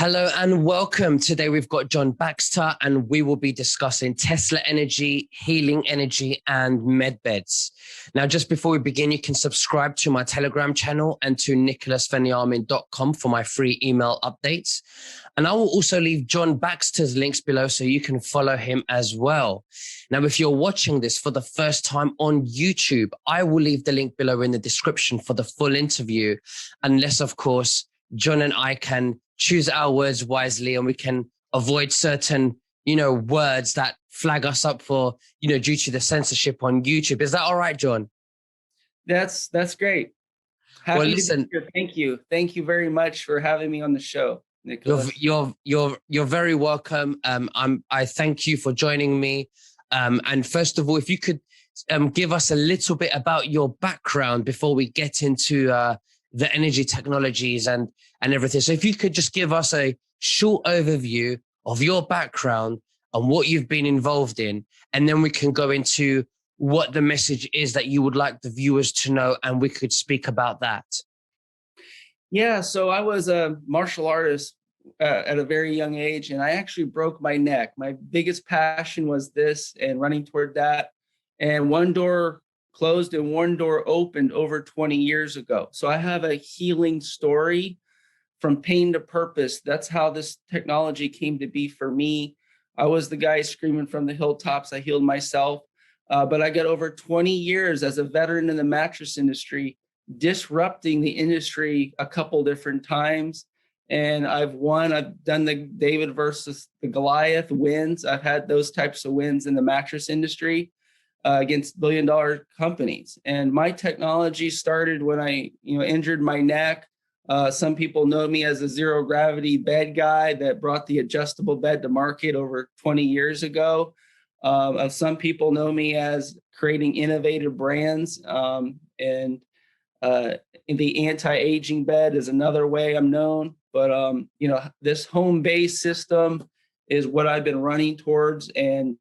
Hello and welcome. Today we've got John Baxter and we will be discussing Tesla energy, healing energy, and medbeds. Now, just before we begin, you can subscribe to my Telegram channel and to nicholasveniamin.com for my free email updates. And I will also leave John Baxter's links below so you can follow him as well. Now, if you're watching this for the first time on YouTube, I will leave the link below in the description for the full interview, unless, of course, John and I can choose our words wisely and we can avoid certain, words that flag us up for, due to the censorship on YouTube. Is that all right, John? That's great. Happy to be here. Thank you. Thank you very much for having me on the show, Nicholas. You're very welcome. I thank you for joining me. And first of all, if you could give us a little bit about your background before we get into the energy technologies and everything. So if you could just give us a short overview of your background and what you've been involved in, and then we can go into what the message is that you would like the viewers to know, and we could speak about that. Yeah, so I was a martial artist at a very young age, and I actually broke my neck. My biggest passion was this and running toward that. And one door closed and one door opened over 20 years ago. So I have a healing story from pain to purpose. That's how this technology came to be for me. I was the guy screaming from the hilltops. I healed myself. But I got over 20 years as a veteran in the mattress industry, disrupting the industry a couple different times. And I've won. I've done the David versus the Goliath wins. I've had those types of wins in the mattress industry against billion-dollar companies. And my technology started when I, injured my neck. Some people know me as a zero gravity bed guy that brought the adjustable bed to market over 20 years ago. Some people know me as creating innovative brands, and the anti-aging bed is another way I'm known. But this home-based system is what I've been running towards, and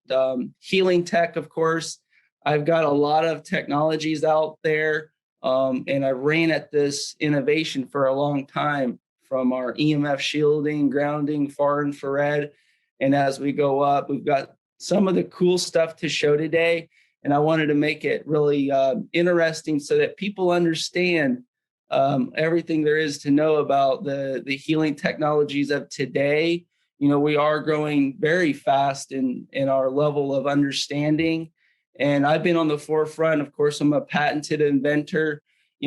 healing tech, of course. I've got a lot of technologies out there, and I ran at this innovation for a long time, from our EMF shielding, grounding, far infrared. And as we go up, we've got some of the cool stuff to show today. And I wanted to make it really interesting so that people understand everything there is to know about the healing technologies of today. We are growing very fast in our level of understanding. And I've been on the forefront. Of course, I'm a patented inventor.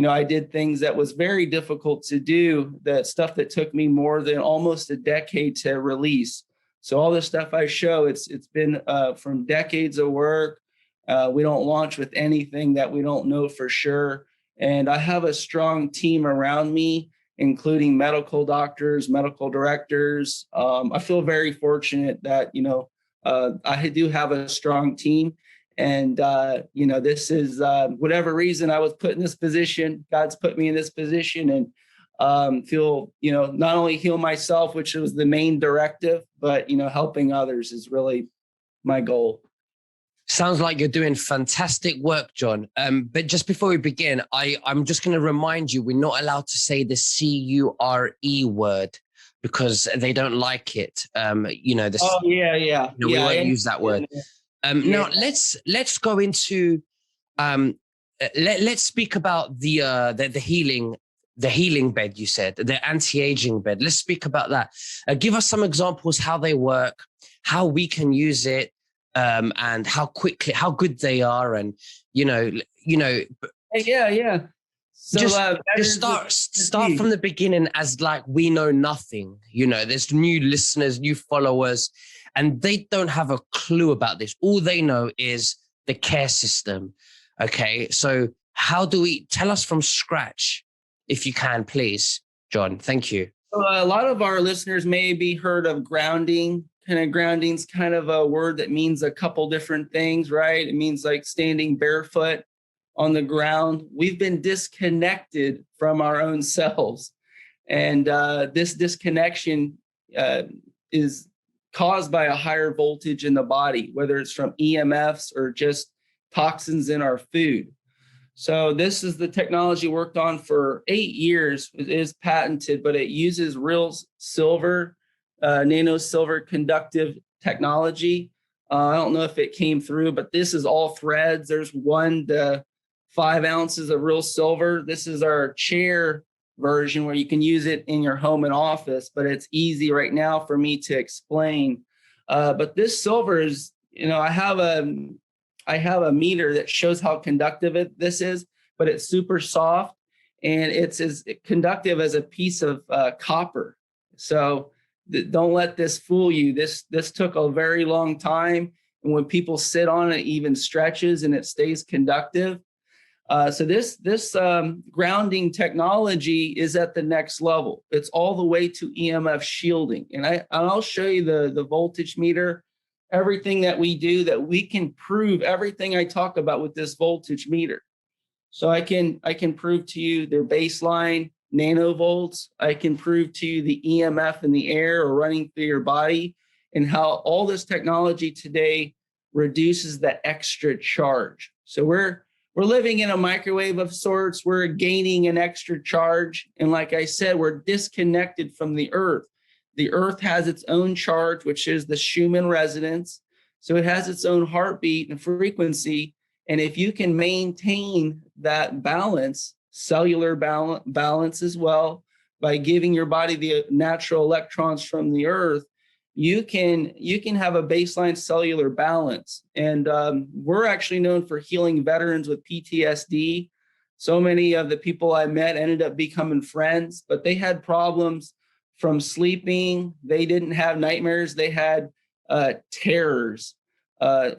I did things that was very difficult to do, that stuff that took me more than almost a decade to release. So all the stuff I show, it's been from decades of work. We don't launch with anything that we don't know for sure. And I have a strong team around me, including medical doctors, medical directors. I feel very fortunate that, I do have a strong team. And, this is whatever reason I was put in this position. God's put me in this position, and feel, not only heal myself, which was the main directive, but, helping others is really my goal. Sounds like you're doing fantastic work, John. But just before we begin, I'm just going to remind you, we're not allowed to say the CURE word because they don't like it. We won't use that word. Now let's go into let's speak about the healing bed. You said the anti-aging bed. Let's speak about that. Give us some examples how they work, how we can use it, and how good they are, and Yeah. So just start from the beginning, as like we know nothing. There's new listeners, new followers, and they don't have a clue about this. All they know is the care system. Okay, so how do we tell us from scratch, if you can, please, John? Thank you. So a lot of our listeners may be heard of grounding. Grounding's kind of a word that means a couple different things, right? It means like standing barefoot on the ground. We've been disconnected from our own selves. And this disconnection is caused by a higher voltage in the body, whether it's from EMFs or just toxins in our food. So this is the technology worked on for 8 years. It is patented, but it uses real silver nano silver conductive technology. I don't know if it came through, but this is all threads. There's 1 to 5 ounces of real silver. This is our chair version where you can use it in your home and office, but it's easy right now for me to explain. But this silver is, I have a meter that shows how conductive this is, but it's super soft and it's as conductive as a piece of copper. So don't let this fool you. This took a very long time. And when people sit on it, it even stretches and it stays conductive. So this grounding technology is at the next level. It's all the way to EMF shielding. And I'll show you the voltage meter, everything that we do, that we can prove everything I talk about with this voltage meter. So I can prove to you their baseline nanovolts. I can prove to you the EMF in the air or running through your body, and how all this technology today reduces the extra charge. So we're living in a microwave of sorts. We're gaining an extra charge. And like I said, we're disconnected from the earth. The earth has its own charge, which is the Schumann resonance. So it has its own heartbeat and frequency. And if you can maintain that balance, cellular balance as well, by giving your body the natural electrons from the earth, you can have a baseline cellular balance. And we're actually known for healing veterans with PTSD. So many of the people I met ended up becoming friends, but they had problems from sleeping. They didn't have nightmares. They had terrors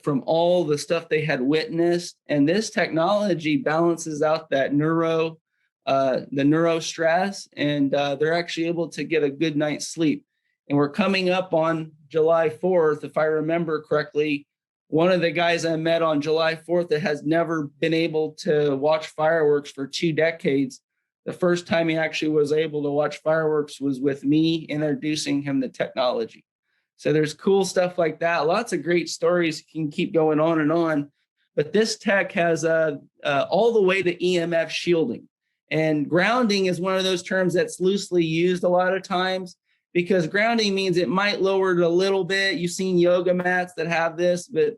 from all the stuff they had witnessed. And this technology balances out that the neuro stress, and they're actually able to get a good night's sleep. And we're coming up on July 4th, if I remember correctly. One of the guys I met on July 4th that has never been able to watch fireworks for 2 decades, the first time he actually was able to watch fireworks was with me introducing him to technology. So there's cool stuff like that. Lots of great stories, can keep going on and on. But this tech has all the way to EMF shielding. And grounding is one of those terms that's loosely used a lot of times, because grounding means it might lower it a little bit. You've seen yoga mats that have this, but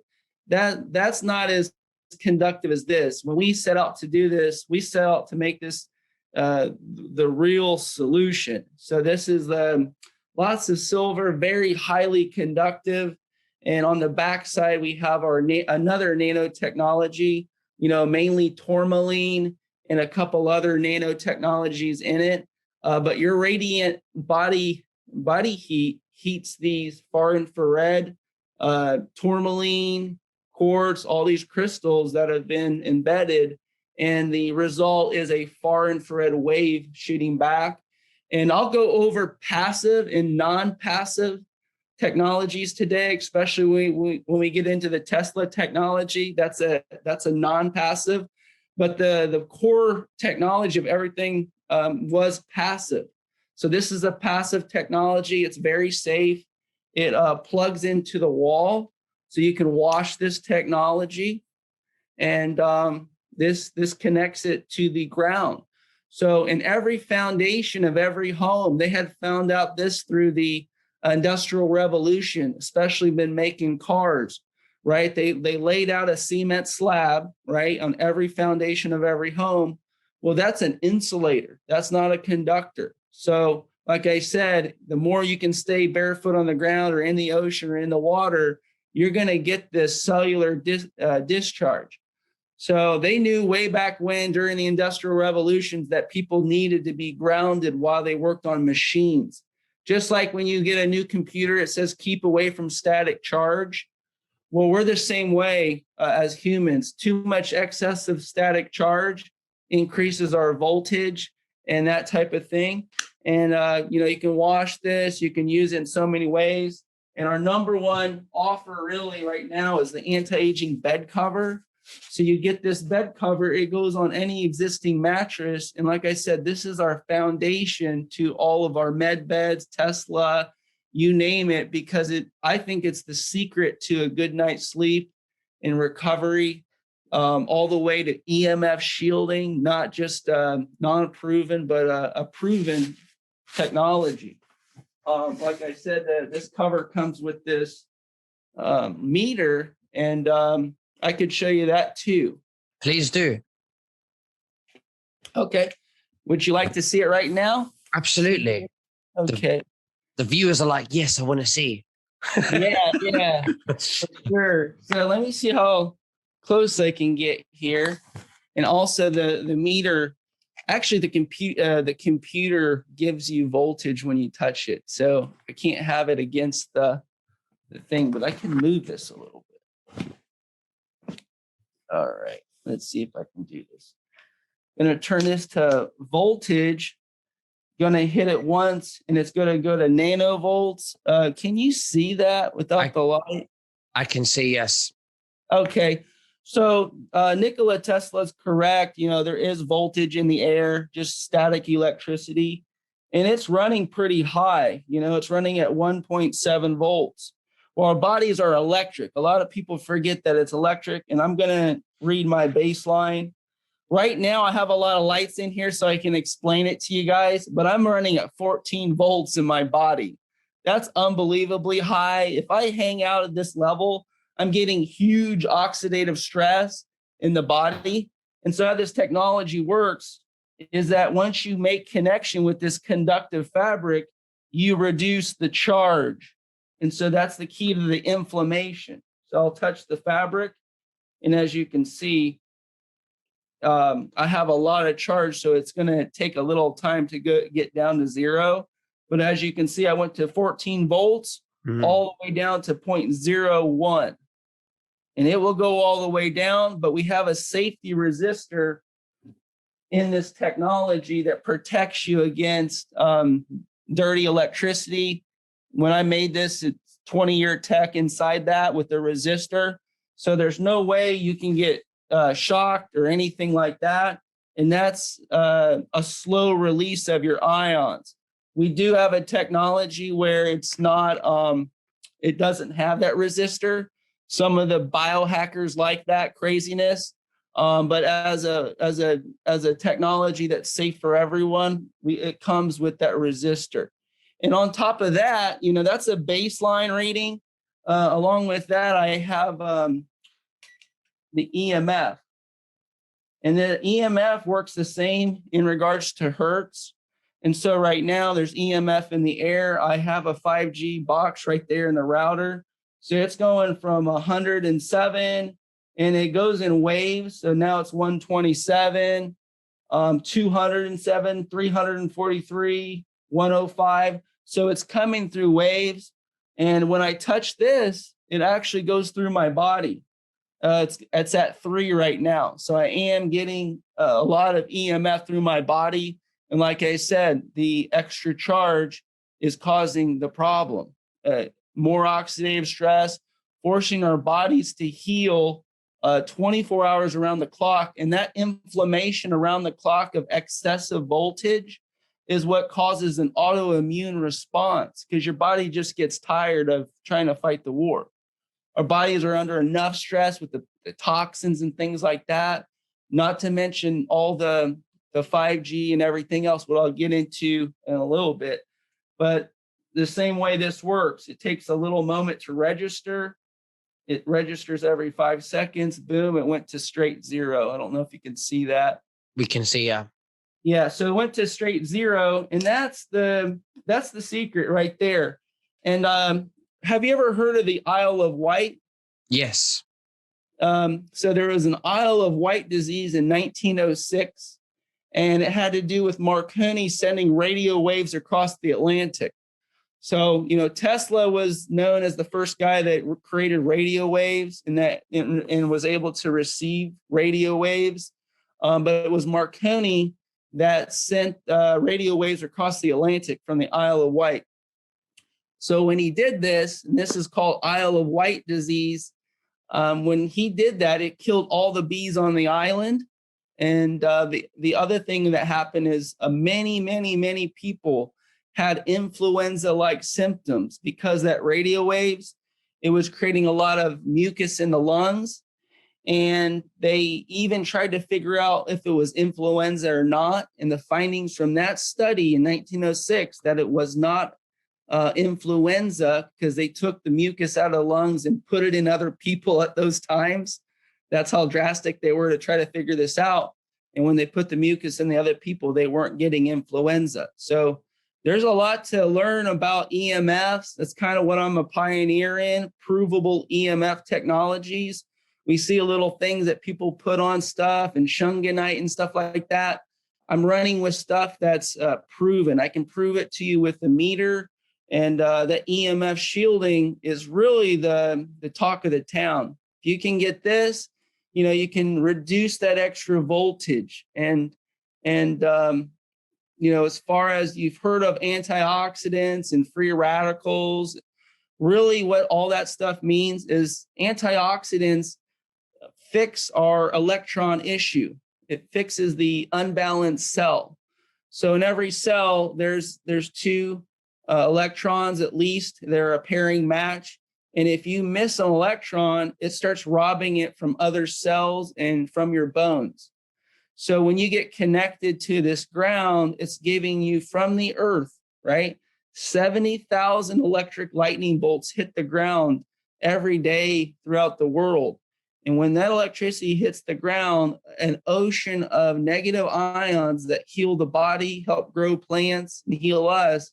that's not as conductive as this. When we set out to do this, we set out to make this the real solution. So this is lots of silver, very highly conductive. And on the back side, we have our another nanotechnology, mainly tourmaline and a couple other nanotechnologies in it. But your radiant body heat heats these far infrared, tourmaline, quartz, all these crystals that have been embedded. And the result is a far infrared wave shooting back. And I'll go over passive and non-passive technologies today, especially when we get into the Tesla technology. That's a non-passive, but the core technology of everything was passive. So this is a passive technology. It's very safe. It plugs into the wall, so you can wash this technology, and this connects it to the ground. So in every foundation of every home, they had found out this through the Industrial Revolution, especially been making cars, right? They laid out a cement slab, right, on every foundation of every home. Well, that's an insulator. That's not a conductor. So like I said, the more you can stay barefoot on the ground or in the ocean or in the water, you're going to get this cellular discharge. So they knew way back when, during the Industrial Revolutions, that people needed to be grounded while they worked on machines. Just like when you get a new computer, it says keep away from static charge. Well, we're the same way as humans. Too much excessive static charge increases our voltage and that type of thing. And, you can wash this, you can use it in so many ways. And our number one offer really right now is the anti-aging bed cover. So you get this bed cover, it goes on any existing mattress. And like I said, this is our foundation to all of our med beds, Tesla, you name it, because I think it's the secret to a good night's sleep and recovery, all the way to EMF shielding, not just non-proven, but a proven technology. Like I said, this cover comes with this meter, and I could show you that too. Please do. Okay. Would you like to see it right now? Absolutely. Okay. The viewers are like, yes, I want to see. Yeah, for sure. So let me see how close I can get here. And also the meter, actually the computer gives you voltage when you touch it. So I can't have it against the thing, but I can move this a little bit. All right, let's see if I can do this. I'm going to turn this to voltage. Going to hit it once, and it's going to go to nanovolts. Can you see that without the light? I can see, yes. Okay. So Nikola Tesla's correct. You know, there is voltage in the air, just static electricity, and it's running pretty high. You know, it's running at 1.7 volts. Well, our bodies are electric. A lot of people forget that it's electric, and I'm going to read my baseline. Right now, I have a lot of lights in here so I can explain it to you guys, but I'm running at 14 volts in my body. That's unbelievably high. If I hang out at this level, I'm getting huge oxidative stress in the body. And so how this technology works is that once you make connection with this conductive fabric, you reduce the charge. And so that's the key to the inflammation. So I'll touch the fabric, and as you can see, I have a lot of charge, so it's going to take a little time to get down to zero. But as you can see, I went to 14 volts all the way down to 0.01. And it will go all the way down, but we have a safety resistor in this technology that protects you against dirty electricity. When I made this, it's 20-year tech inside that with the resistor. So there's no way you can get shocked or anything like that. And that's a slow release of your ions. We do have a technology where it's not, it doesn't have that resistor. Some of the biohackers like that craziness. But as a technology that's safe for everyone, it comes with that resistor. And on top of that, you know, that's a baseline reading. Along with that, I have the EMF. And the EMF works the same in regards to hertz. And so right now there's EMF in the air. I have a 5G box right there in the router. So it's going from 107 and it goes in waves. So now it's 127, 207, 343, 105. So it's coming through waves. And when I touch this, it actually goes through my body. It's at 3 right now. So I am getting a lot of EMF through my body. And like I said, the extra charge is causing the problem. More oxidative stress, forcing our bodies to heal 24 hours around the clock. And that inflammation around the clock of excessive voltage is what causes an autoimmune response, because your body just gets tired of trying to fight the war. Our bodies are under enough stress with the toxins and things like that, not to mention all the 5G and everything else, what I'll get into in a little bit. But the same way this works, it takes a little moment to register. It registers every 5 seconds. Boom, it went to straight zero. I don't know if you can see that. We can see, yeah. Yeah, so it went to straight zero, and that's the secret right there. And have you ever heard of the Isle of Wight? Yes. So there was an Isle of Wight disease in 1906, and it had to do with Marconi sending radio waves across the Atlantic. So, you know, Tesla was known as the first guy that created radio waves and was able to receive radio waves. But it was Marconi that sent radio waves across the Atlantic from the Isle of Wight. So when he did this, and this is called Isle of Wight disease, when he did that, it killed all the bees on the island. And the other thing that happened is many people had influenza-like symptoms because that radio waves, it was creating a lot of mucus in the lungs. And they even tried to figure out if it was influenza or not. And the findings from that study in 1906 that it was not influenza because they took the mucus out of the lungs and put it in other people at those times. That's how drastic they were to try to figure this out. And when they put the mucus in the other people, they weren't getting influenza. So there's a lot to learn about EMFs. That's kind of what I'm a pioneer in, provable EMF technologies. We see a little things that people put on stuff and shunganite and stuff like that. I'm running with stuff that's proven. I can prove it to you with the meter. And the EMF shielding is really the talk of the town. If you can get this, you can reduce that extra voltage. And as far as you've heard of antioxidants and free radicals, really what all that stuff means is antioxidants fix our electron issue. It fixes the unbalanced cell. So in every cell, there's two electrons at least. They're a pairing match. And if you miss an electron, it starts robbing it from other cells and from your bones. So when you get connected to this ground, it's giving you from the earth, right? 70,000 electric lightning bolts hit the ground every day throughout the world. And when that electricity hits the ground, an ocean of negative ions that heal the body, help grow plants, and heal us,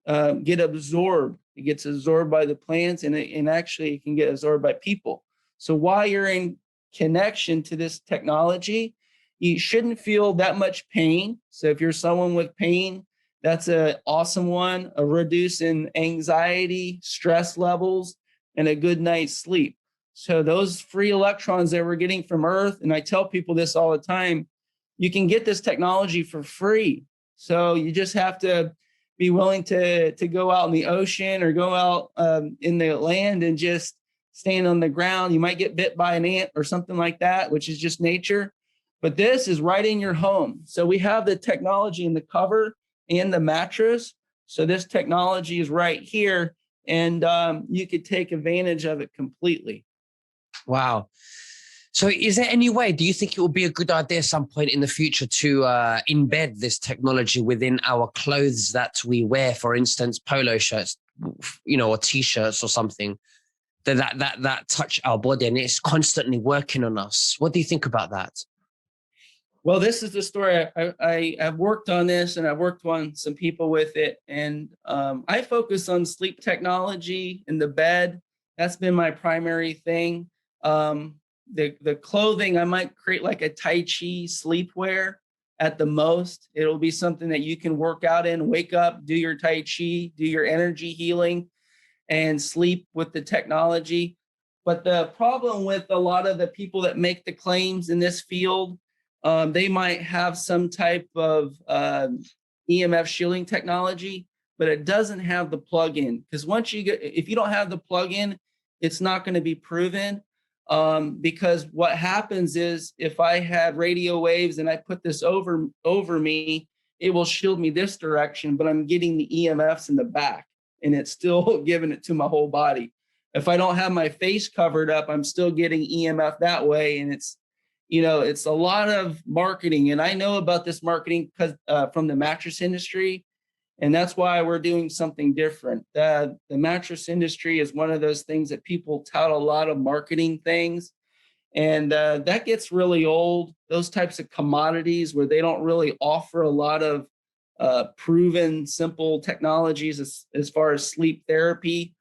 get absorbed. It gets absorbed by the plants, and actually it can get absorbed by people. So while you're in connection to this technology, you shouldn't feel that much pain. So if you're someone with pain, that's an awesome one, a reduce in anxiety, stress levels, and a good night's sleep. So those free electrons that we're getting from Earth, and I tell people this all the time, you can get this technology for free. So you just have to be willing to go out in the ocean or go out in the land and just stand on the ground. You might get bit by an ant or something like that, which is just nature. But this is right in your home. So we have the technology in the cover and the mattress. So this technology is right here, and you could take advantage of it completely. Wow. So is there any way, do you think it would be a good idea at some point in the future to embed this technology within our clothes that we wear, for instance, polo shirts, or T-shirts or something that touch our body and it's constantly working on us? What do you think about that? Well, this is the story. I've worked on this, and I've worked on some people with it. And I focus on sleep technology in the bed. That's been my primary thing. The clothing, I might create like a Tai Chi sleepwear at the most. It'll be something that you can work out in, wake up, do your Tai Chi, do your energy healing, and sleep with the technology. But the problem with a lot of the people that make the claims in this field, they might have some type of EMF shielding technology, but it doesn't have the plug-in. Because if you don't have the plug-in, it's not going to be proven. Because what happens is if I had radio waves and I put this over me, it will shield me this direction, but I'm getting the EMFs in the back and it's still giving it to my whole body. If I don't have my face covered up, I'm still getting EMF that way. And it's a lot of marketing. And I know about this marketing because from the mattress industry. And that's why we're doing something different. The mattress industry is one of those things that people tout a lot of marketing things. And that gets really old. Those types of commodities where they don't really offer a lot of proven, simple technologies as far as sleep therapy.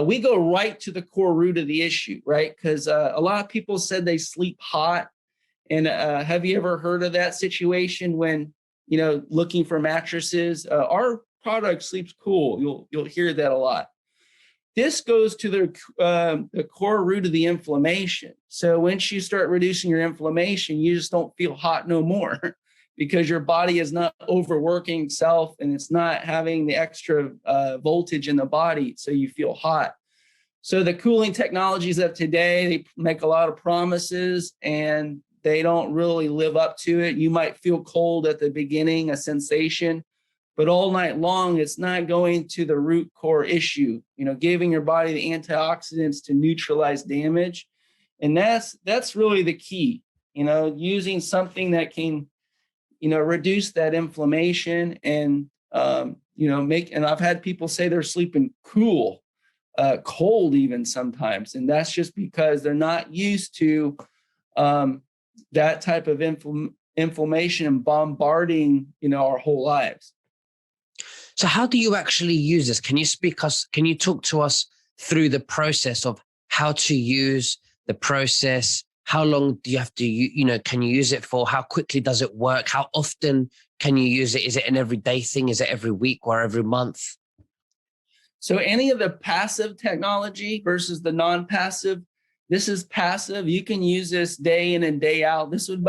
We go right to the core root of the issue, right? Because a lot of people said they sleep hot. And have you ever heard of that situation when looking for mattresses? Our product sleeps cool. You'll hear that a lot. This goes to the core root of the inflammation. So once you start reducing your inflammation, you just don't feel hot no more because your body is not overworking itself and it's not having the extra voltage in the body, so you feel hot. So the cooling technologies of today, they make a lot of promises and they don't really live up to it. You might feel cold at the beginning, a sensation, but all night long, it's not going to the root core issue, giving your body the antioxidants to neutralize damage. And that's really the key, using something that can, reduce that inflammation and and I've had people say they're sleeping cool, cold even sometimes. And that's just because they're not used to that type of inflammation and bombarding, our whole lives. So how do you actually use this? Can you talk to us through the process of how to use the process? How long do you have to, can you use it for? How quickly does it work? How often can you use it? Is it an everyday thing? Is it every week or every month? So any of the passive technology versus the non-passive, this is passive. You can use this day in and day out. This would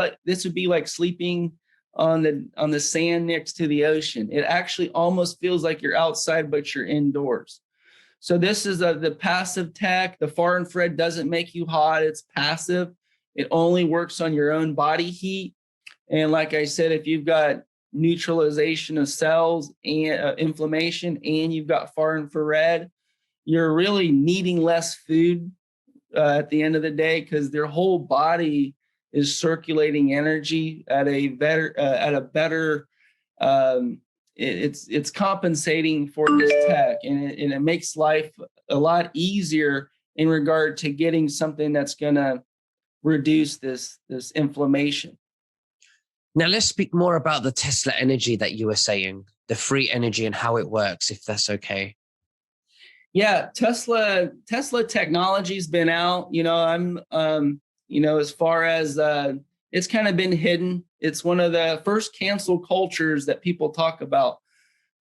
be like sleeping on the sand next to the ocean. It actually almost feels like you're outside, but you're indoors. So this is the passive tech. The far infrared doesn't make you hot. It's passive. It only works on your own body heat. And like I said, if you've got neutralization of cells and inflammation, and you've got far infrared, you're really needing less food at the end of the day, because their whole body is circulating energy at a better it's compensating for this tech, and it makes life a lot easier in regard to getting something that's going to reduce this inflammation. Now let's speak more about the Tesla energy that you were saying, the free energy and how it works, if that's okay. Yeah, Tesla technology's been out. I'm as far as it's kind of been hidden. It's one of the first cancel cultures that people talk about.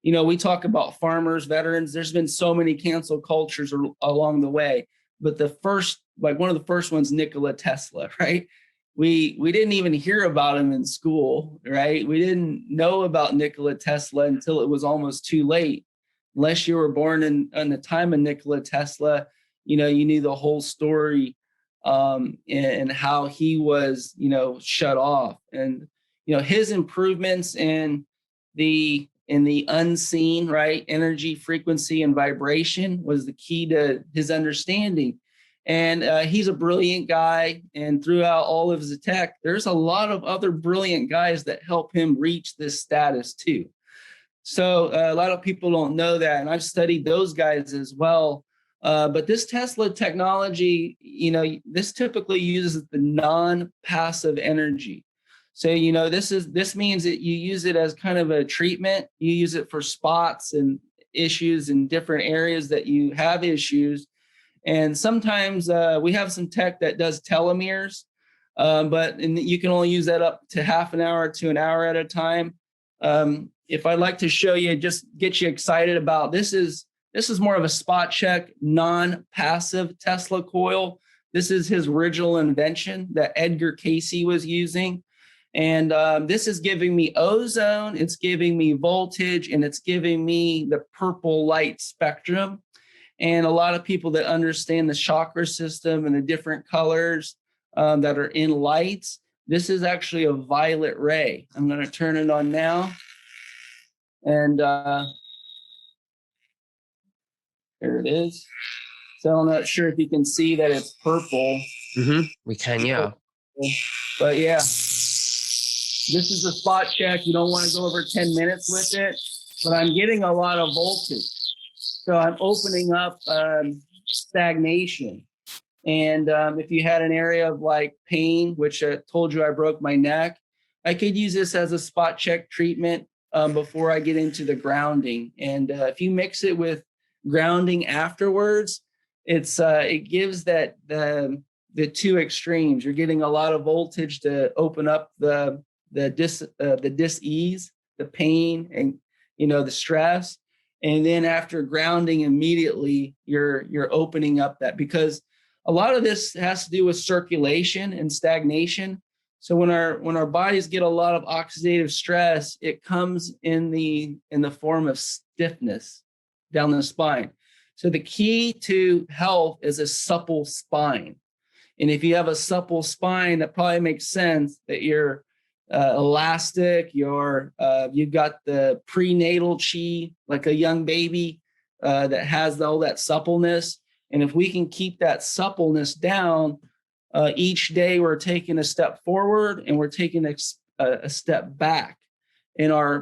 We talk about farmers, veterans. There's been so many cancel cultures along the way, but one of the first ones, Nikola Tesla, right? We didn't even hear about him in school, right? We didn't know about Nikola Tesla until it was almost too late. Unless you were born in the time of Nikola Tesla, you knew the whole story, and how he was, shut off, and his improvements in the unseen, right, energy, frequency, and vibration was the key to his understanding. And he's a brilliant guy. And throughout all of his tech, there's a lot of other brilliant guys that help him reach this status too. So a lot of people don't know that. And I've studied those guys as well. But this Tesla technology, this typically uses the non-passive energy. So, this means that you use it as kind of a treatment. You use it for spots and issues in different areas that you have issues. And sometimes we have some tech that does telomeres, but you can only use that up to half an hour to an hour at a time. If I'd like to show you, just get you excited about this is more of a spot check, non-passive Tesla coil. This is his original invention that Edgar Cayce was using. And this is giving me ozone, it's giving me voltage, and it's giving me the purple light spectrum. And a lot of people that understand the chakra system and the different colors that are in lights, this is actually a violet ray. I'm going to turn it on now. And there it is. So I'm not sure if you can see that it's purple. Mm-hmm. We can, yeah. But yeah, this is a spot check. You don't want to go over 10 minutes with it, but I'm getting a lot of voltage. So I'm opening up stagnation. And if you had an area of like pain, which I told you I broke my neck, I could use this as a spot check treatment before I get into the grounding. And if you mix it with grounding afterwards, it gives that the two extremes. You're getting a lot of voltage to open up the dis-ease, the pain, and the stress. And then after grounding, immediately you're opening up that, because a lot of this has to do with circulation and stagnation. So when our bodies get a lot of oxidative stress, it comes in the form of stiffness down the spine. So the key to health is a supple spine. And if you have a supple spine, that probably makes sense that you're elastic, you've got the prenatal chi, like a young baby that has all that suppleness. And if we can keep that suppleness down, each day we're taking a step forward and we're taking a step back. in our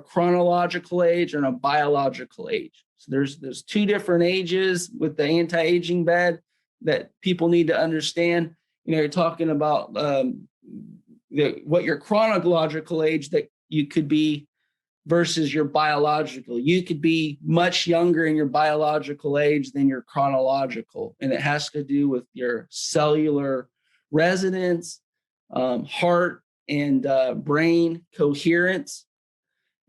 chronological age and our biological age. So there's two different ages with the anti-aging bed that people need to understand. You're talking about what your chronological age that you could be versus your biological. You could be much younger in your biological age than your chronological, and it has to do with your cellular resonance, heart and brain coherence.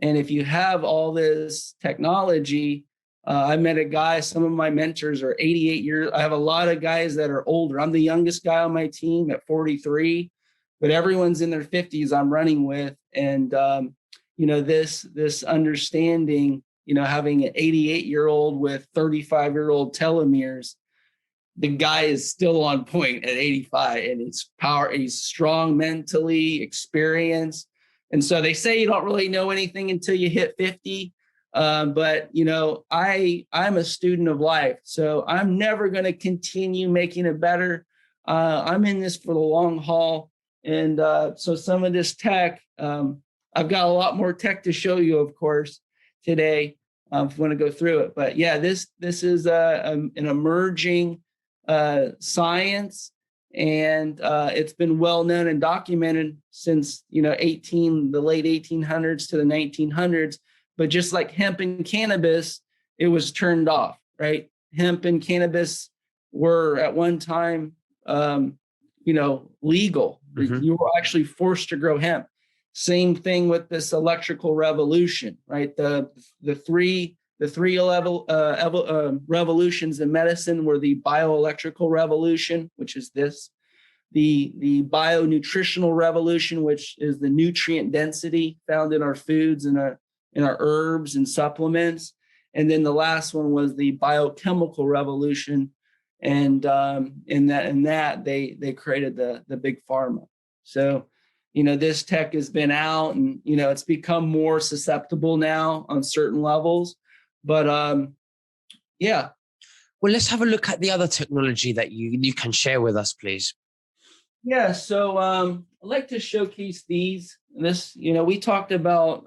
And if you have all this technology, I met a guy, some of my mentors are 88 years. I have a lot of guys that are older. I'm the youngest guy on my team at 43, but everyone's in their 50s I'm running with. And, this understanding, having an 88-year-old with 35-year-old telomeres, the guy is still on point at 85, and he's strong mentally, experienced. And so they say you don't really know anything until you hit 50. But I'm a student of life, so I'm never going to continue making it better. I'm in this for the long haul. And so some of this tech, I've got a lot more tech to show you, of course, today, if you want to go through it. But yeah, this is an emerging science, and it's been well known and documented since the late 1800s to the 1900s. But just like hemp and cannabis, it was turned off, right? Hemp and cannabis were at one time, legal. Mm-hmm. You were actually forced to grow hemp. Same thing with this electrical revolution, right? The three revolutions in medicine were the bioelectrical revolution, which is this, the bionutritional revolution, which is the nutrient density found in our foods and in our herbs and supplements, and then the last one was the biochemical revolution, and in that they created the big pharma. So this tech has been out, and it's become more susceptible now on certain levels. But yeah. Well, let's have a look at the other technology that you can share with us, please. Yeah. So I'd like to showcase these. This, we talked about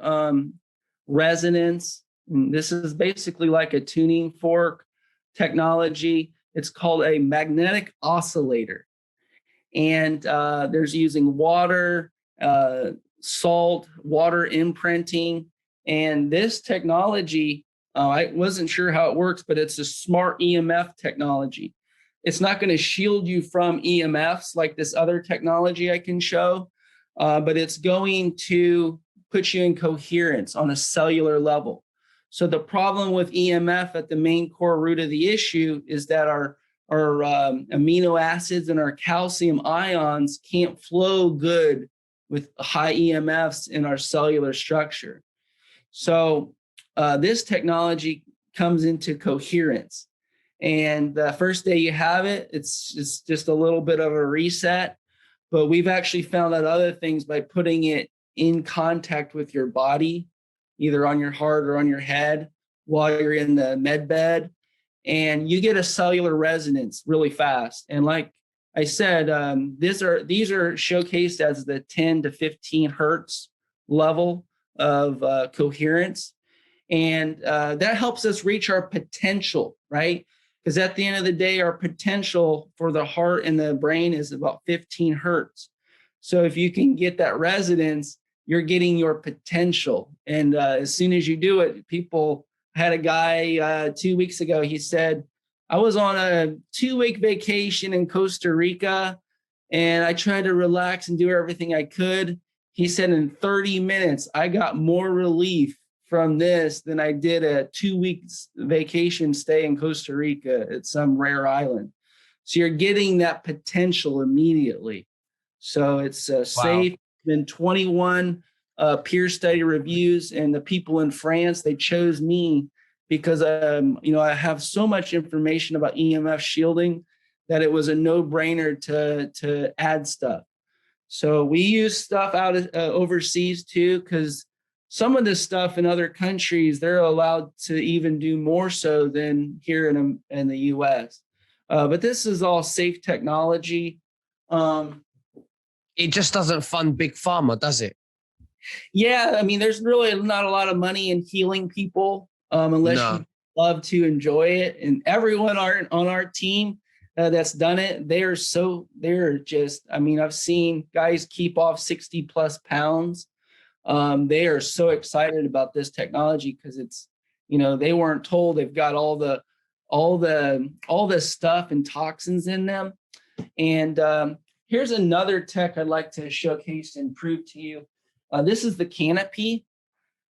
resonance. And this is basically like a tuning fork technology. It's called a magnetic oscillator. And there's using water, salt, water imprinting. And this technology, I wasn't sure how it works, but it's a smart EMF technology. It's not going to shield you from EMFs like this other technology I can show, but it's going to put you in coherence on a cellular level. So the problem with EMF at the main core root of the issue is that our amino acids and our calcium ions can't flow good with high EMFs in our cellular structure. So this technology comes into coherence. And the first day you have it, it's just a little bit of a reset. But we've actually found out other things by putting it in contact with your body, either on your heart or on your head while you're in the med bed. And you get a cellular resonance really fast. And like I said, these are showcased as the 10 to 15 hertz level of coherence. And that helps us reach our potential, right? Because at the end of the day, our potential for the heart and the brain is about 15 hertz. So if you can get that resonance, you're getting your potential. And as soon as you do it, people had a guy 2 weeks ago, he said, I was on a 2-week vacation in Costa Rica, and I tried to relax and do everything I could. He said in 30 minutes, I got more relief from this than I did a 2 weeks vacation stay in Costa Rica at some rare island. So you're getting that potential immediately. So it's safe. Been 21 peer study reviews, and the people in France, they chose me because I have so much information about EMF shielding that it was a no-brainer to add stuff. So we use stuff out overseas too, because some of this stuff in other countries, they're allowed to even do more so than here in the US. But this is all safe technology. It just doesn't fund big pharma, does it? Yeah, I mean, there's really not a lot of money in healing people unless No. you love to enjoy it. And everyone on our team that's done it, they're just, I mean, I've seen guys keep off 60 plus pounds. They are so excited about this technology because it's, they weren't told they've got all the stuff and toxins in them. And here's another tech I'd like to showcase and prove to you. This is the canopy.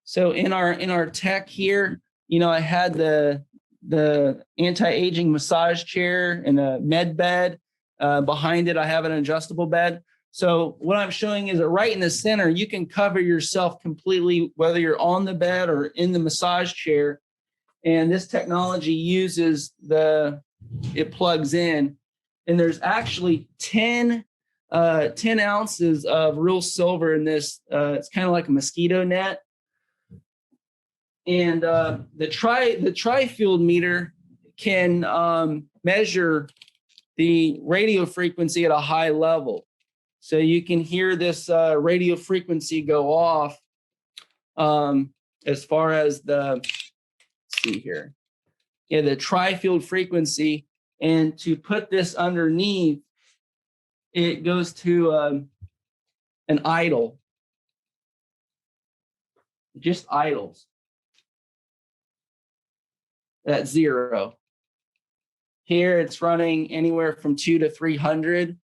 So in our tech here, I had the anti-aging massage chair and a med bed. Behind it, I have an adjustable bed. So what I'm showing is that right in the center, you can cover yourself completely, whether you're on the bed or in the massage chair. And this technology it plugs in, and there's actually 10 ounces of real silver in this. It's kind of like a mosquito net. And the tri-field meter can measure the radio frequency at a high level. So you can hear this radio frequency go off as far as let's see here. Yeah, the tri-field frequency. And to put this underneath, it goes to an idle, just idles. That's 0. Here it's running anywhere from 2 to 300.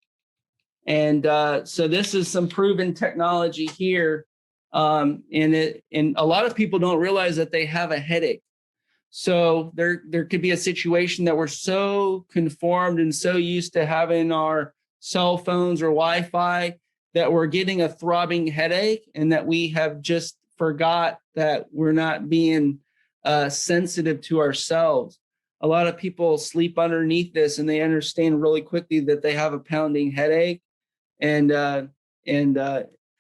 And so this is some proven technology here. And a lot of people don't realize that they have a headache. So there could be a situation that we're so conformed and so used to having our cell phones or Wi-Fi that we're getting a throbbing headache, and that we have just forgot that we're not being sensitive to ourselves. A lot of people sleep underneath this, and they understand really quickly that they have a pounding headache, and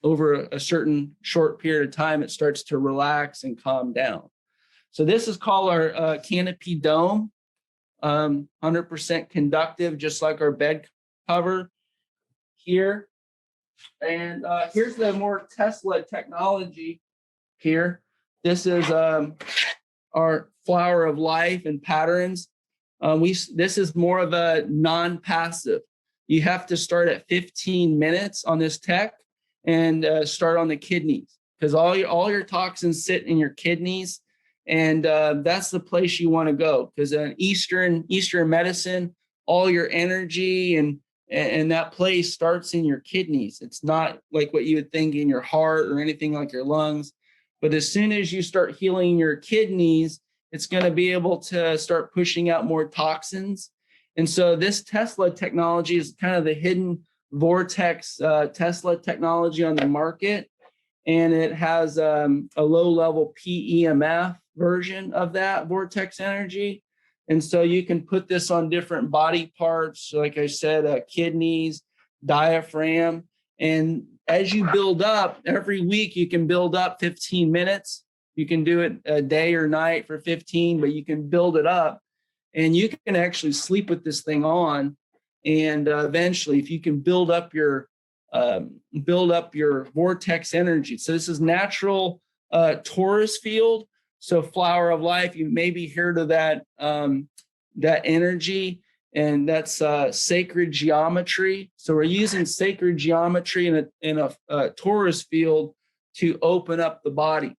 over a certain short period of time, it starts to relax and calm down. So this is called our canopy dome, 100% conductive, just like our bed cover here. And here's the more Tesla technology here. This is our flower of life and patterns. This is more of a non-passive. You have to start at 15 minutes on this tech and start on the kidneys, because all your toxins sit in your kidneys. And that's the place you want to go, because in Eastern medicine, all your energy and that place starts in your kidneys. It's not like what you would think in your heart or anything like your lungs. But as soon as you start healing your kidneys, it's going to be able to start pushing out more toxins. And so this Tesla technology is kind of the hidden vortex Tesla technology on the market. And it has a low-level PEMF version of that vortex energy. And so you can put this on different body parts, like I said, kidneys, diaphragm. And as you build up, every week you can build up 15 minutes. You can do it a day or night for 15, but you can build it up. And you can actually sleep with this thing on. And eventually, if you can build up your vortex energy. So this is natural torus field. So flower of life, you maybe heard of that energy, and that's sacred geometry. So we're using sacred geometry in a torus field to open up the body.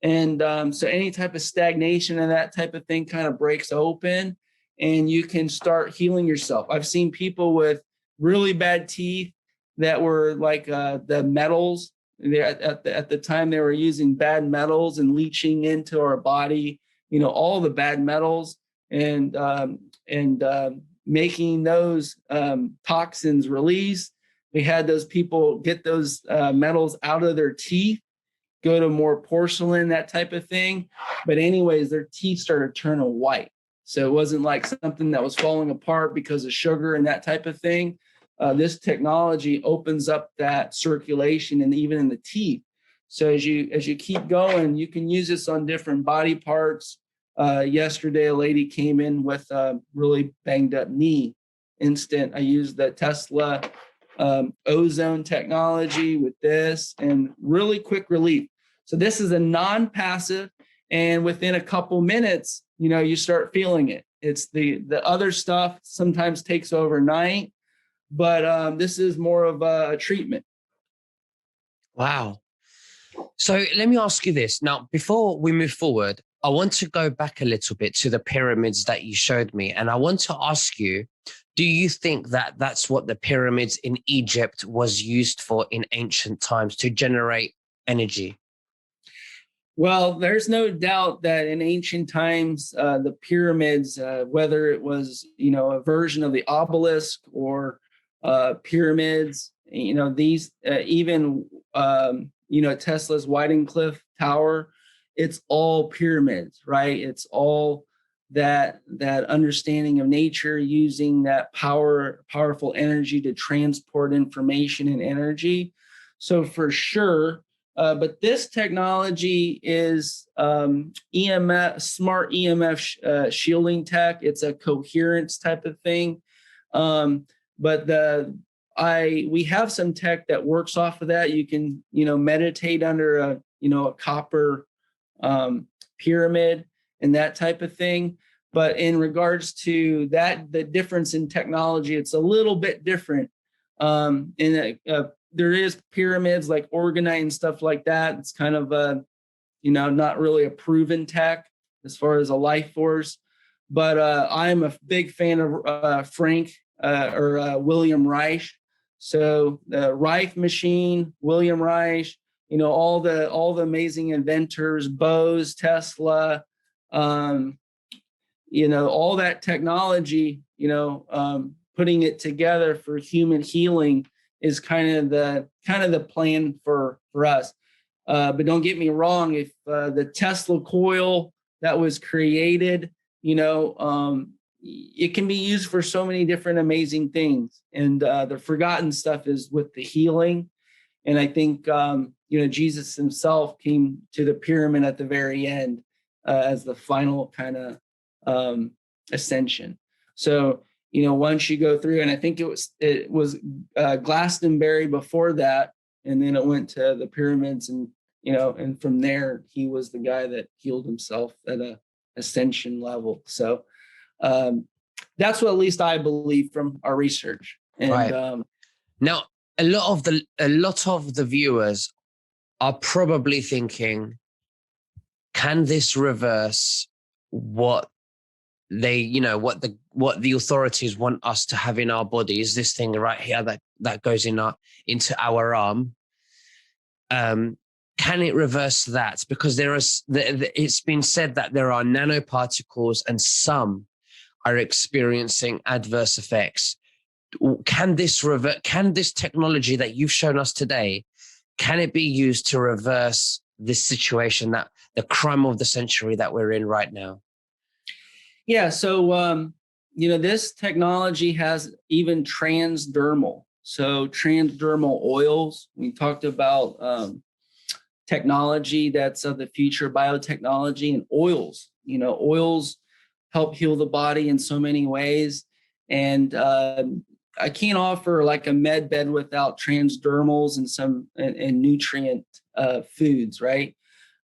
And so any type of stagnation and that type of thing kind of breaks open, and you can start healing yourself. I've seen people with really bad teeth that were like the metals. At the time, they were using bad metals and leaching into our body, all the bad metals, and making those toxins release. We had those people get those metals out of their teeth, go to more porcelain, that type of thing. But anyways, their teeth started turning white. So it wasn't like something that was falling apart because of sugar and that type of thing. This technology opens up that circulation and even in the teeth. So as you keep going, you can use this on different body parts. Yesterday, a lady came in with a really banged up knee. Instant, I used the Tesla ozone technology with this, and really quick relief. So this is a non-passive, and within a couple minutes, you start feeling it. It's the other stuff sometimes takes overnight, but this is more of a treatment. Wow. So let me ask you this. Now, before we move forward, I want to go back a little bit to the pyramids that you showed me. And I want to ask you, do you think that that's what the pyramids in Egypt was used for in ancient times, to generate energy? Well, there's no doubt that in ancient times, the pyramids, whether it was, a version of the obelisk or pyramids, these even, Tesla's Whiting Cliff Tower, it's all pyramids, right? It's all that understanding of nature, using that powerful energy to transport information and energy. So for sure. But this technology is EMF, smart EMF shielding tech. It's a coherence type of thing. But we have some tech that works off of that. You can, meditate under a copper pyramid and that type of thing. But in regards to that, the difference in technology, it's a little bit different. There is pyramids like organite and stuff like that. It's kind of not really a proven tech as far as a life force. But I'm a big fan of Frank or William Reich. So the Reich machine, William Reich, all the amazing inventors, Bose, Tesla, all that technology, putting it together for human healing is kind of the plan for us. But don't get me wrong, if the Tesla coil that was created, it can be used for so many different amazing things. And the forgotten stuff is with the healing. And I think, Jesus himself came to the pyramid at the very end as the final kind of ascension. So, once you go through, and I think it was Glastonbury before that, and then it went to the pyramids, and and from there he was the guy that healed himself at a ascension level. So that's what at least I believe from our research. And right. Now, a lot of the viewers are probably thinking, can this reverse what they, what the authorities want us to have in our bodies? This thing right here that goes into our arm. Can it reverse that? Because it's been said that there are nanoparticles and some are experiencing adverse effects. Can this technology that you've shown us today, can it be used to reverse this situation, that the crime of the century that we're in right now? Yeah. So, this technology has even transdermal. So transdermal oils, we talked about technology that's of the future, biotechnology, and oils. Oils help heal the body in so many ways. And I can't offer like a med bed without transdermals and nutrient foods, right?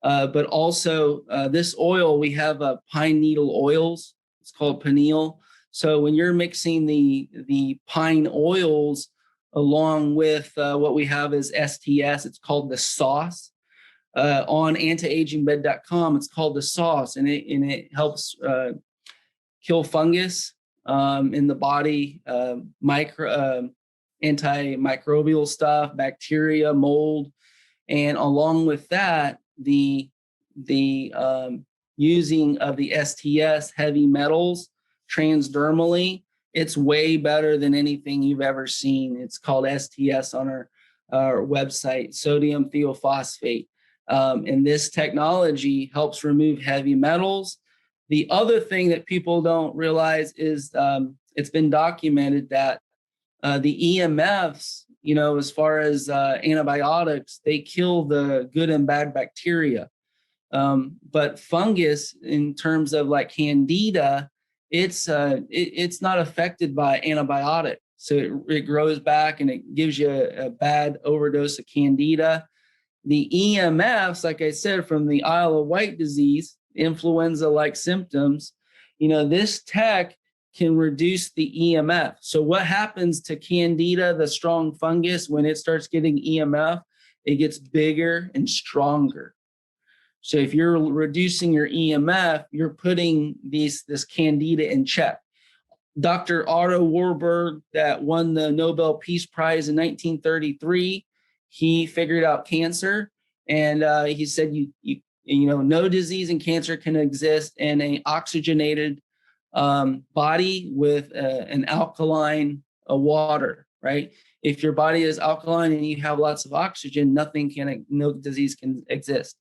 But also this oil, we have pine needle oils. It's called pineal. So when you're mixing the pine oils along with what we have is STS, it's called the sauce. On antiagingbed.com, it's called the sauce, and it helps kill fungus in the body, antimicrobial stuff, bacteria, mold, and along with that, the using of the STS heavy metals transdermally, it's way better than anything you've ever seen. It's called STS on our website, sodium thiophosphate. And this technology helps remove heavy metals. The other thing that people don't realize is it's been documented that the EMFs, as far as antibiotics, they kill the good and bad bacteria. But fungus, in terms of like candida, it's not affected by antibiotics. So it grows back and it gives you a bad overdose of candida. The EMFs, like I said, from the Isle of Wight disease, influenza-like symptoms, this tech can reduce the EMF. So what happens to candida, the strong fungus, when it starts getting EMF, it gets bigger and stronger. So if you're reducing your EMF, you're putting this candida in check. Dr. Otto Warburg, that won the Nobel Peace Prize in 1933, he figured out cancer, and he said, no disease and cancer can exist in an oxygenated body with an alkaline water, right? If your body is alkaline and you have lots of oxygen, no disease can exist.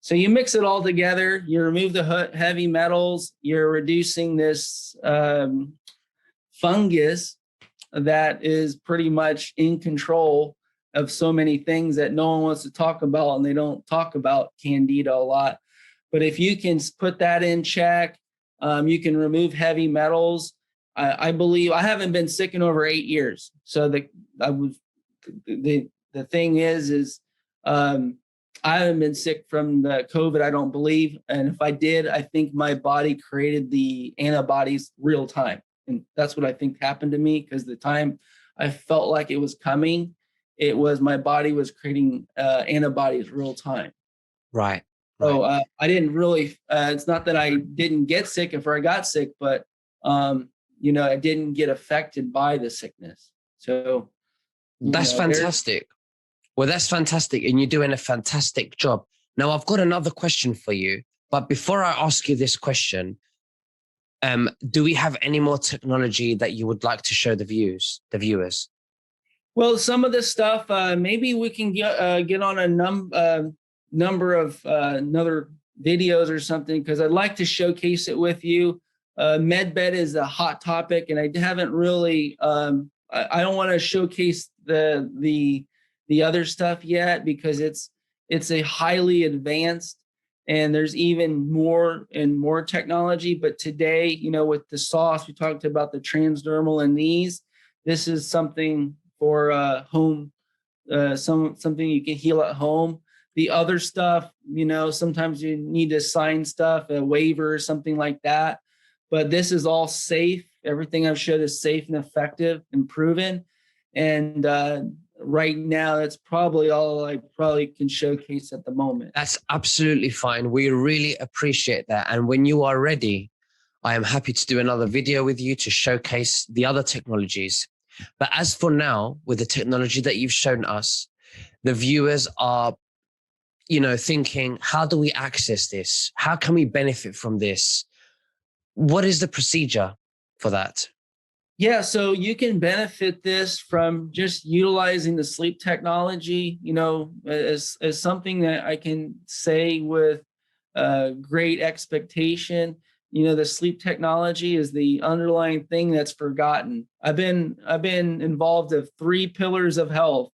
So you mix it all together, you remove the heavy metals, you're reducing this fungus that is pretty much in control of so many things that no one wants to talk about, and they don't talk about candida a lot. But if you can put that in check, you can remove heavy metals. I believe I haven't been sick in over 8 years. So the thing is I haven't been sick from the COVID, I don't believe. And if I did, I think my body created the antibodies real time. And that's what I think happened to me, because the time I felt like it was coming, it was my body was creating antibodies real time. Right. So I didn't really, it's not that I didn't get sick if I got sick, but, I didn't get affected by the sickness. So that's fantastic. Well, that's fantastic. And you're doing a fantastic job. Now, I've got another question for you. But before I ask you this question, do we have any more technology that you would like to show the viewers? Well, some of this stuff, maybe we can get on a number of another videos or something, because I'd like to showcase it with you. MedBed is a hot topic, and I haven't really, I don't want to showcase the other stuff yet, because it's a highly advanced, and there's even more and more technology. But today, with the sauce, we talked about the transdermal and these. This is something for home, something you can heal at home. The other stuff, sometimes you need to sign stuff, a waiver or something like that. But this is all safe. Everything I've showed is safe and effective and proven. And right now, that's probably all I can showcase at the moment. That's absolutely fine. We really appreciate that. And when you are ready, I am happy to do another video with you to showcase the other technologies. But as for now, with the technology that you've shown us, the viewers are, thinking, how do we access this? How can we benefit from this? What is the procedure for that? Yeah, so you can benefit this from just utilizing the sleep technology, as something that I can say with great expectation. The sleep technology is the underlying thing that's forgotten. I've been involved with 3 pillars of health,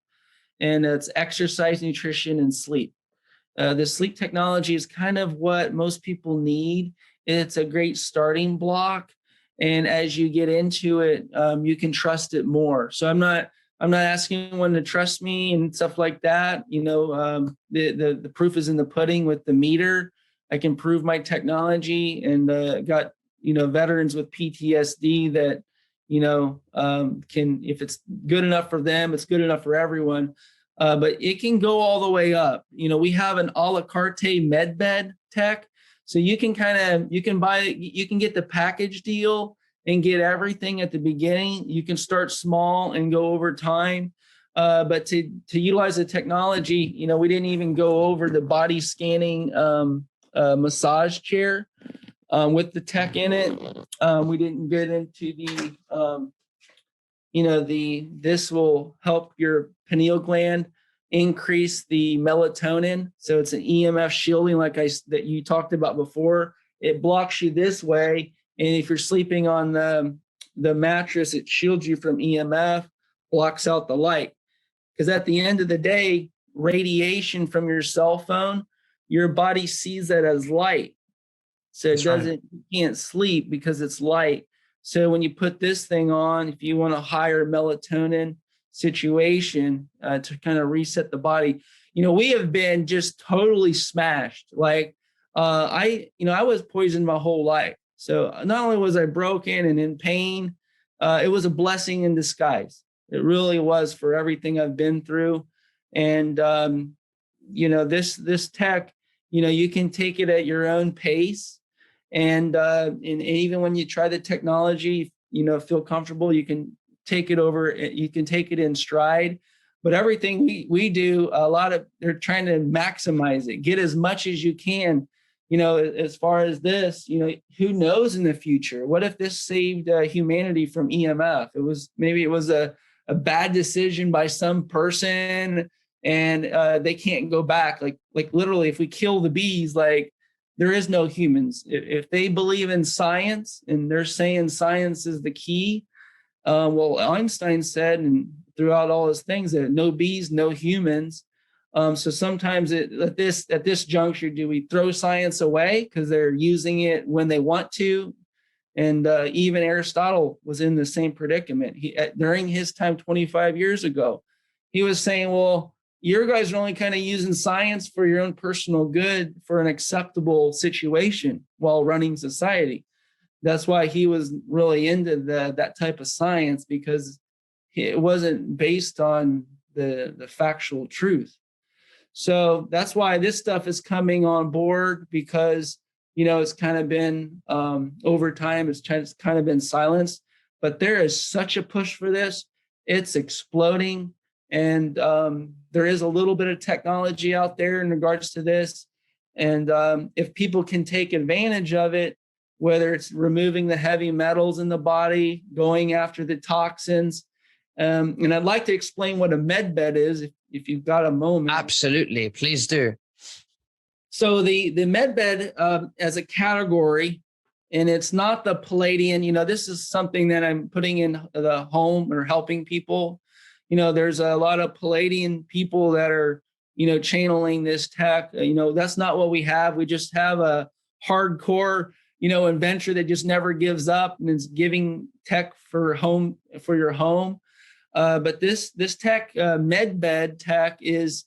and it's exercise, nutrition, and sleep. The sleep technology is kind of what most people need. It's a great starting block. And as you get into it, you can trust it more. So I'm not asking anyone to trust me and stuff like that. The proof is in the pudding with the meter. I can prove my technology, and got veterans with PTSD that can, if it's good enough for them, it's good enough for everyone. But it can go all the way up. We have an a la carte MedBed tech. So you can you can get the package deal and get everything at the beginning. You can start small and go over time. But to utilize the technology, we didn't even go over the body scanning massage chair with the tech in it. We didn't get into this will help your pineal gland increase the melatonin. So it's an EMF shielding, that you talked about before. It blocks you this way. And if you're sleeping on the mattress, it shields you from EMF, blocks out the light. Because at the end of the day, radiation from your cell phone, your body sees that as light. So you can't sleep because it's light. So when you put this thing on, if you want a higher melatonin situation to kind of reset the body, we have been just totally smashed. Like I was poisoned my whole life. So not only was I broken and in pain, it was a blessing in disguise. It really was, for everything I've been through. And this tech, you can take it at your own pace. And even when you try the technology, feel comfortable, you can take it over, you can take it in stride. But everything we do, they're trying to maximize it, get as much as you can. As far as this, who knows in the future? What if this saved humanity from EMF? Maybe it was a bad decision by some person, and they can't go back. Like literally, if we kill the bees, like, there is no humans. If they believe in science and they're saying science is the key, well, Einstein said, and throughout all his things, that no bees, no humans. So sometimes at this juncture, do we throw science away because they're using it when they want to? And even Aristotle was in the same predicament. During his time 25 years ago, he was saying, well, your guys are only kind of using science for your own personal good, for an acceptable situation while running society. That's why he was really into that type of science, because it wasn't based on the factual truth. So that's why this stuff is coming on board, because, it's kind of been over time, it's kind of been silenced, but there is such a push for this. It's exploding. And there is a little bit of technology out there in regards to this. And if people can take advantage of it, whether it's removing the heavy metals in the body, going after the toxins. And I'd like to explain what a med bed is, if you've got a moment. Absolutely. Please do. So the med bed as a category, and it's not the Palladian, this is something that I'm putting in the home or helping people. There's a lot of Palladian people that are, channeling this tech. That's not what we have. We just have a hardcore, inventor that just never gives up and is giving tech for your home. But this tech, med bed tech, is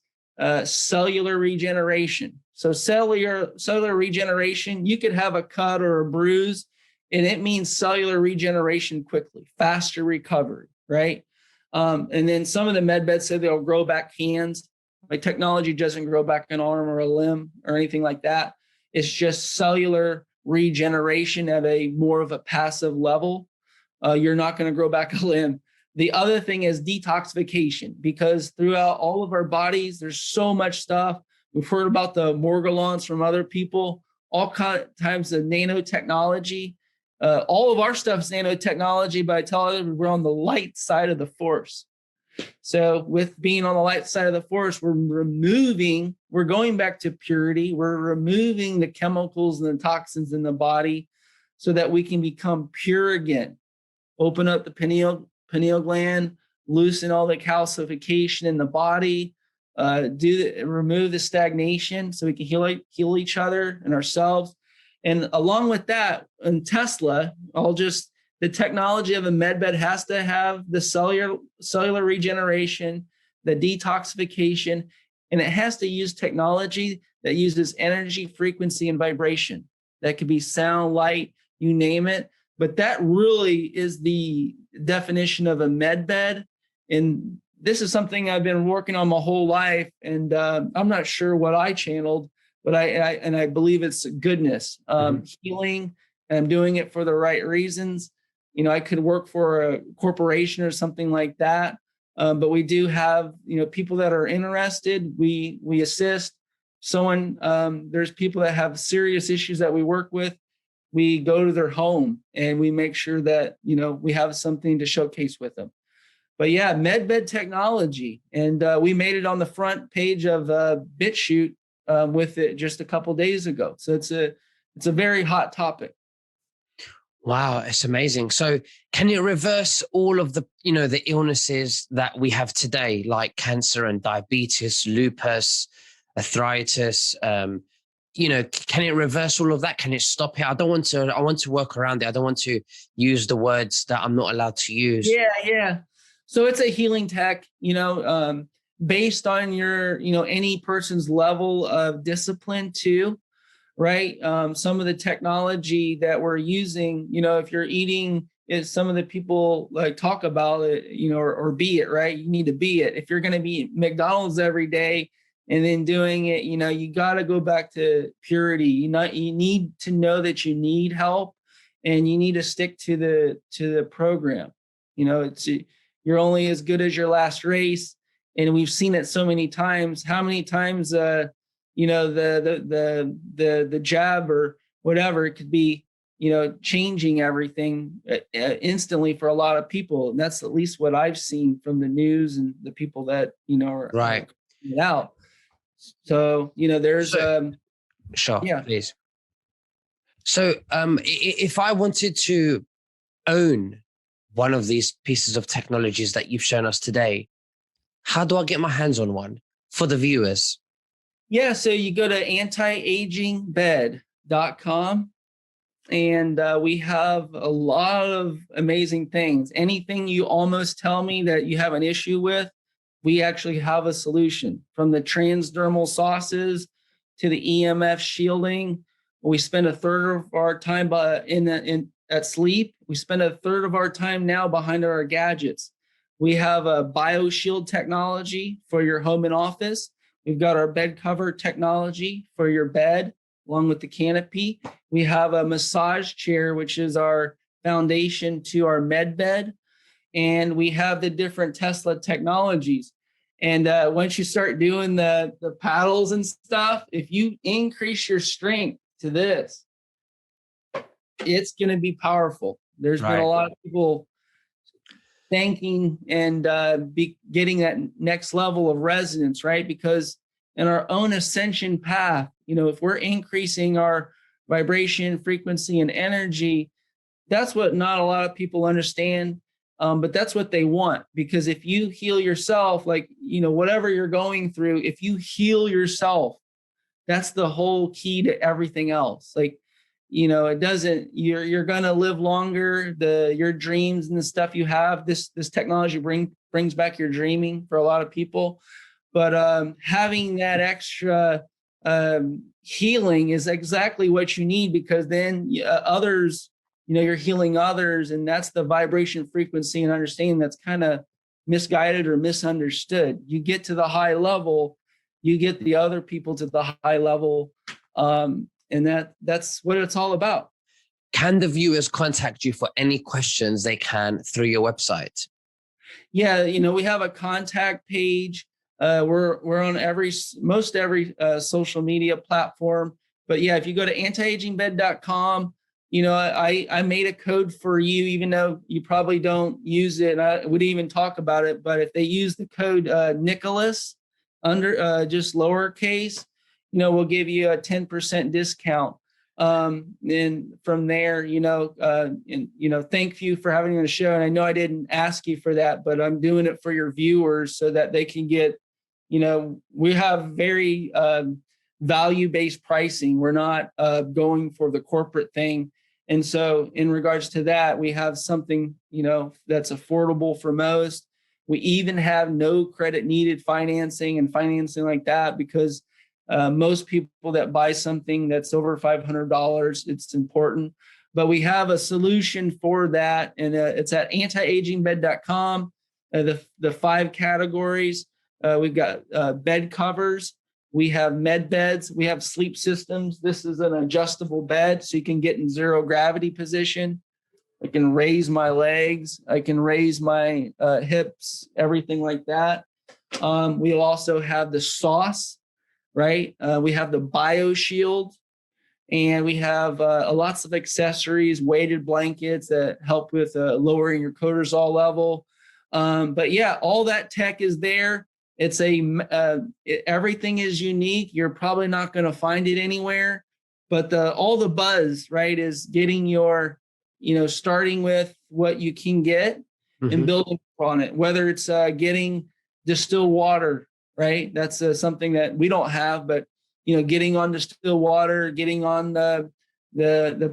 cellular regeneration. So cellular regeneration, you could have a cut or a bruise, and it means cellular regeneration quickly, faster recovery, right? And then some of the med beds say they'll grow back hands. Like, technology doesn't grow back an arm or a limb or anything like that. It's just cellular regeneration at a more of a passive level. You're not going to grow back a limb. The other thing is detoxification, because throughout all of our bodies, there's so much stuff. We've heard about the morgellons from other people, all kinds of nanotechnology. All of our stuff is nanotechnology, but I tell them we're on the light side of the force. So with being on the light side of the force, we're going back to purity. We're removing the chemicals and the toxins in the body so that we can become pure again. Open up the pineal gland, loosen all the calcification in the body, remove the stagnation so we can heal each other and ourselves. And along with that, in Tesla, the technology of a med bed has to have the cellular regeneration, the detoxification, and it has to use technology that uses energy, frequency, and vibration. That could be sound, light, you name it. But that really is the definition of a med bed. And this is something I've been working on my whole life. And I'm not sure what I channeled, but I believe it's goodness, healing, and I'm doing it for the right reasons. I could work for a corporation or something like that. But we do have, people that are interested. We assist someone. There's people that have serious issues that we work with. We go to their home and we make sure that, we have something to showcase with them. But yeah, MedBed technology. And we made it on the front page of BitChute with it just a couple of days ago. So it's a very hot topic. Wow, it's amazing. So can it reverse all of the, the illnesses that we have today, like cancer and diabetes, lupus, arthritis, can it reverse all of that? Can it stop it? I want to work around it. I don't want to use the words that I'm not allowed to use. Yeah. So it's a healing tech, based on your, any person's level of discipline too, right? Some of the technology that we're using, if you're eating, is some of the people like talk about it, or be it, right? You need to be it. If you're going to be McDonald's every day and then doing it, you got to go back to purity. You need to know that you need help, and you need to stick to the program. It's you're only as good as your last race, and we've seen it so many times. How many times, the jab or whatever, it could be, changing everything instantly for a lot of people. And that's at least what I've seen from the news and the people that, are right out. So, there's, sure, yeah. Please. So, if I wanted to own one of these pieces of technologies that you've shown us today, how do I get my hands on one for the viewers? Yeah. So you go to antiagingbed.com. And we have a lot of amazing things. Anything you almost tell me that you have an issue with, we actually have a solution. From the transdermal sauces to the EMF shielding. We spend a third of our time at sleep. We spend a third of our time now behind our gadgets. We have a BioShield technology for your home and office. We've got our bed cover technology for your bed, along with the canopy. We have a massage chair, which is our foundation to our med bed. And we have the different Tesla technologies. And once you start doing the paddles and stuff, if you increase your strength to this, it's going to be powerful. There's been a lot of people thanking and be getting that next level of resonance, right? Because in our own ascension path, if we're increasing our vibration, frequency, and energy, that's what not a lot of people understand. But that's what they want, because if you heal yourself, like, whatever you're going through, if you heal yourself, that's the whole key to everything else. Like, it doesn't, you're going to live longer, your dreams and the stuff you have, this technology brings back your dreaming for a lot of people. But having that extra healing is exactly what you need, because then others, you're healing others, and that's the vibration, frequency, and understanding that's kind of misguided or misunderstood. You get to the high level, you get the other people to the high level, and that's what it's all about. Can the viewers contact you for any questions they can through your website? Yeah, we have a contact page. We're on most every social media platform. But yeah, if you go to antiagingbed.com, I made a code for you, even though you probably don't use it. I would even talk about it. But if they use the code Nicholas under just lowercase, we'll give you a 10% discount. And from there, thank you for having me on the show. And I know I didn't ask you for that, but I'm doing it for your viewers so that they can get, we have very value-based pricing. We're not going for the corporate thing. And so in regards to that, we have something, that's affordable for most. We even have no credit needed financing and financing like that, because most people that buy something that's over $500, it's important. But we have a solution for that, and it's at antiagingbed.com. The 5 categories. We've got bed covers. We have med beds. We have sleep systems. This is an adjustable bed, so you can get in zero gravity position. I can raise my legs. I can raise my hips, everything like that. We'll also have the sauce, right? We have the BioShield, and we have lots of accessories, weighted blankets that help with lowering your cortisol level. But yeah, all that tech is there. It's everything is unique. You're probably not going to find it anywhere, but all the buzz, right, is getting your, starting with what you can get and building on it, whether it's getting distilled water, right? That's something that we don't have, but getting on distilled water, getting on the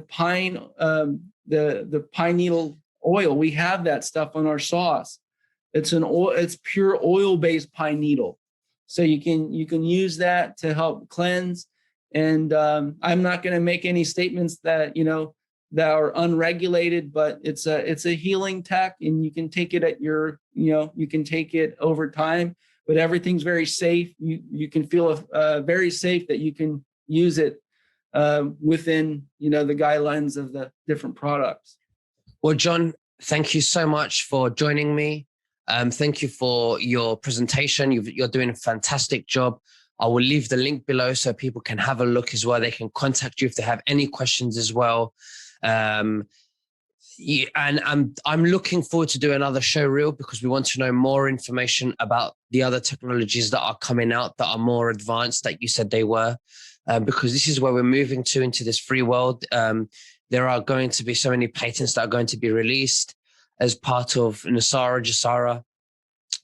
pine, the pine needle oil. We have that stuff on our sauce. It's it's pure oil-based pine needle. So you can use that to help cleanse. And I'm not going to make any statements that that are unregulated, but it's a healing tech, and you can take it at you can take it over time. But everything's very safe. You can feel very safe that you can use it within the guidelines of the different products. Well, John, thank you so much for joining me. Thank you for your presentation. You're doing a fantastic job. I will leave the link below so people can have a look as well. They can contact you if they have any questions as well. And I'm looking forward to do another show reel, because we want to know more information about the other technologies that are coming out that are more advanced, like you said they were, because this is where we're moving to, into this free world. There are going to be so many patents that are going to be released as part of JSARA.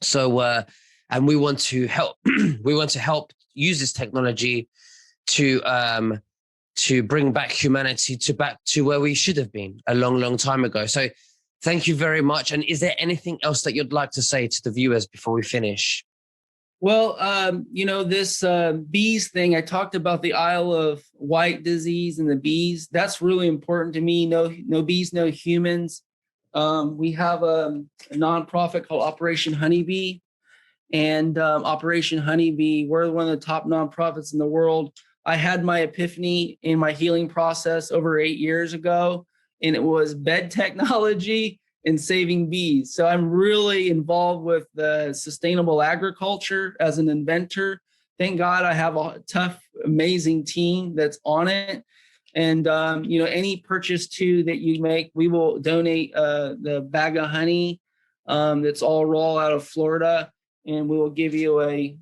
So, and we want to help. We want to help use this technology to bring back humanity back to where we should have been a long, long time ago. So, thank you very much. And is there anything else that you'd like to say to the viewers before we finish? Well, this bees thing, I talked about the Isle of Wight disease and the bees. That's really important to me. No bees, no humans. We have a nonprofit called Operation Honeybee. And Operation Honeybee, we're one of the top nonprofits in the world. I had my epiphany in my healing process over 8 years ago, and it was bed technology and saving bees. So I'm really involved with the sustainable agriculture as an inventor. Thank God I have a tough, amazing team that's on it. And, any purchase too that you make, we will donate the bag of honey that's all raw out of Florida. And we will give you a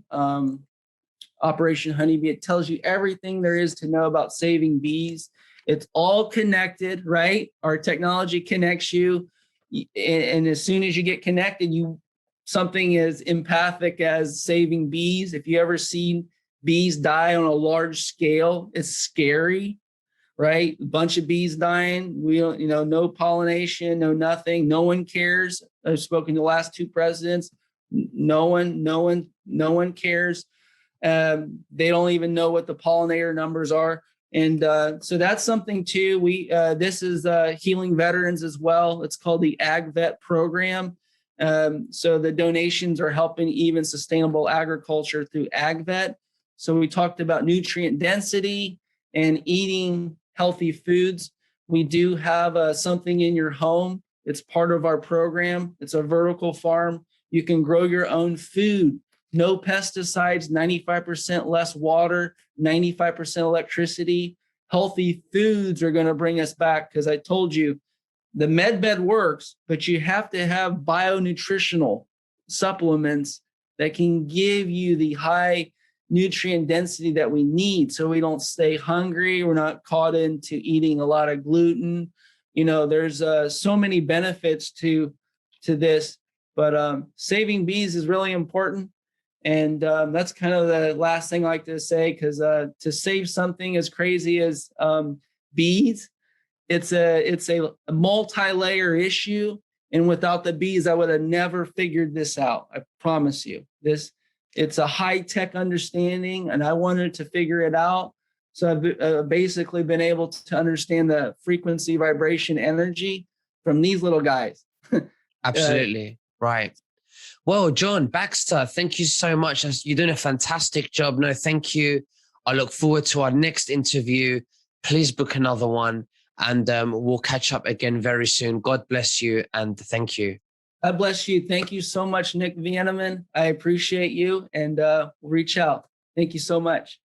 Operation Honeybee. It tells you everything there is to know about saving bees. It's all connected, right? Our technology connects you. And as soon as you get connected, something as empathic as saving bees. If you ever seen bees die on a large scale, it's scary, right? A bunch of bees dying. We don't, no pollination, no nothing. No one cares. I've spoken to the last 2 presidents. No one cares. They don't even know what the pollinator numbers are. And so that's something too. This is healing veterans as well. It's called the AgVet program. So the donations are helping even sustainable agriculture through AgVet. So we talked about nutrient density and eating healthy foods. We do have something in your home. It's part of our program. It's a vertical farm. You can grow your own food. No pesticides, 95% less water, 95% electricity. Healthy foods are going to bring us back, because I told you the MedBed works, but you have to have bionutritional supplements that can give you the high nutrient density that we need, so we don't stay hungry. We're not caught into eating a lot of gluten. There's so many benefits to this, but saving bees is really important. And that's kind of the last thing I like to say, because to save something as crazy as bees, it's a multi-layer issue. And without the bees, I would have never figured this out. I promise you. It's a high-tech understanding, and I wanted to figure it out. So I've basically been able to understand the frequency, vibration, energy from these little guys. Absolutely. Right. Well, John Baxter, thank you so much. You're doing a fantastic job. No, thank you. I look forward to our next interview. Please book another one, and we'll catch up again very soon. God bless you, and thank you. God bless you. Thank you so much, Nick Veniamin. I appreciate you, and we'll reach out. Thank you so much.